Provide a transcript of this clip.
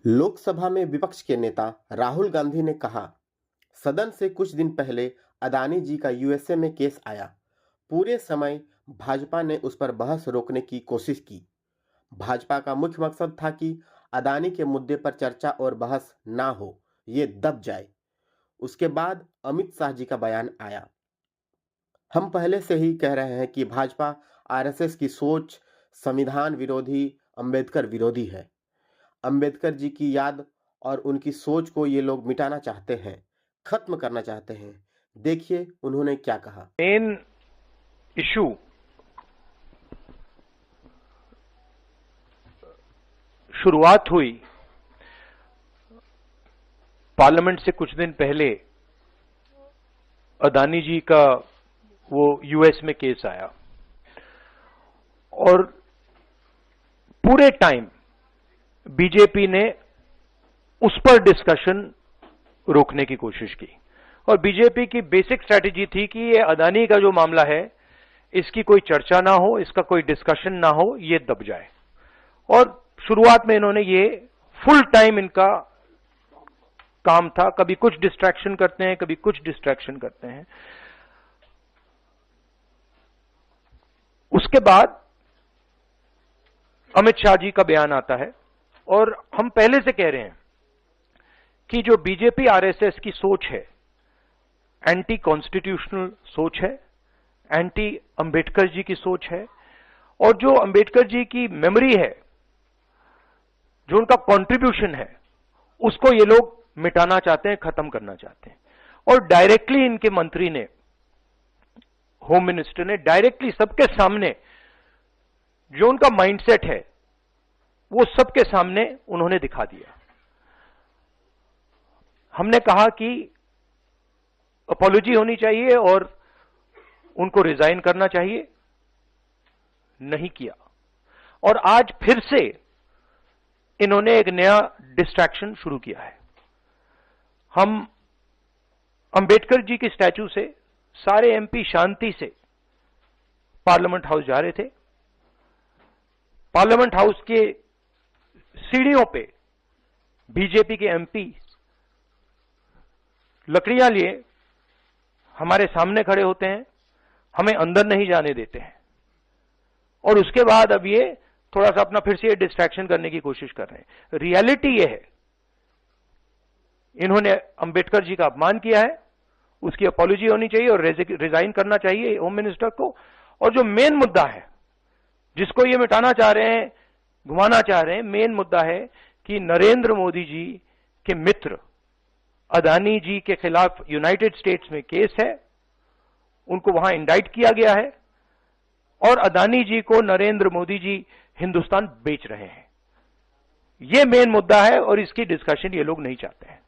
लोकसभा में विपक्ष के नेता राहुल गांधी ने कहा, सदन से कुछ दिन पहले अदानी जी का यूएसए में केस आया। पूरे समय भाजपा ने उस पर बहस रोकने की कोशिश की। भाजपा का मुख्य मकसद था कि अदानी के मुद्दे पर चर्चा और बहस ना हो, ये दब जाए। उसके बाद अमित शाह जी का बयान आया। हम पहले से ही कह रहे हैं कि भाजपा आरएसएस की सोच संविधान विरोधी, अंबेडकर विरोधी है। अंबेडकर जी की याद और उनकी सोच को ये लोग मिटाना चाहते हैं, खत्म करना चाहते हैं। देखिए उन्होंने क्या कहा। मेन इशू शुरुआत हुई पार्लियामेंट से कुछ दिन पहले। अदानी जी का वो यूएस में केस आया और पूरे टाइम बीजेपी ने उस पर डिस्कशन रोकने की कोशिश की। और बीजेपी की बेसिक स्ट्रैटेजी थी कि ये अदानी का जो मामला है इसकी कोई चर्चा ना हो, इसका कोई डिस्कशन ना हो, ये दब जाए। और शुरुआत में इन्होंने ये फुल टाइम इनका काम था, कभी कुछ डिस्ट्रैक्शन करते हैं, कभी कुछ डिस्ट्रैक्शन करते हैं। उसके बाद अमित शाह जी का बयान आता है और हम पहले से कह रहे हैं कि जो बीजेपी आरएसएस की सोच है एंटी कॉन्स्टिट्यूशनल सोच है, एंटी अंबेडकर जी की सोच है। और जो अंबेडकर जी की मेमोरी है, जो उनका कंट्रीब्यूशन है, उसको ये लोग मिटाना चाहते हैं, खत्म करना चाहते हैं। और डायरेक्टली इनके मंत्री ने, होम मिनिस्टर ने डायरेक्टली सबके सामने जो उनका माइंडसेट है वो सबके सामने उन्होंने दिखा दिया। हमने कहा कि अपॉलॉजी होनी चाहिए और उनको रिजाइन करना चाहिए, नहीं किया। और आज फिर से इन्होंने एक नया डिस्ट्रैक्शन शुरू किया है। हम अंबेडकर जी की स्टैचू से सारे एमपी शांति से पार्लियामेंट हाउस जा रहे थे। पार्लियामेंट हाउस के सीढ़ियों पे बीजेपी के एमपी लकड़ियां लिए हमारे सामने खड़े होते हैं, हमें अंदर नहीं जाने देते हैं। और उसके बाद अब ये थोड़ा सा अपना फिर से डिस्ट्रैक्शन करने की कोशिश कर रहे हैं। रियलिटी ये है, इन्होंने अंबेडकर जी का अपमान किया है, उसकी अपॉलॉजी होनी चाहिए और रिजाइन करना चाहिए होम मिनिस्टर को। और जो मेन मुद्दा है जिसको ये मिटाना चाह रहे हैं, घुमाना चाह रहे हैं, मेन मुद्दा है कि नरेंद्र मोदी जी के मित्र अदानी जी के खिलाफ यूनाइटेड स्टेट्स में केस है, उनको वहां इंडाइट किया गया है और अदानी जी को नरेंद्र मोदी जी हिंदुस्तान बेच रहे हैं। यह मेन मुद्दा है और इसकी डिस्कशन ये लोग नहीं चाहते हैं।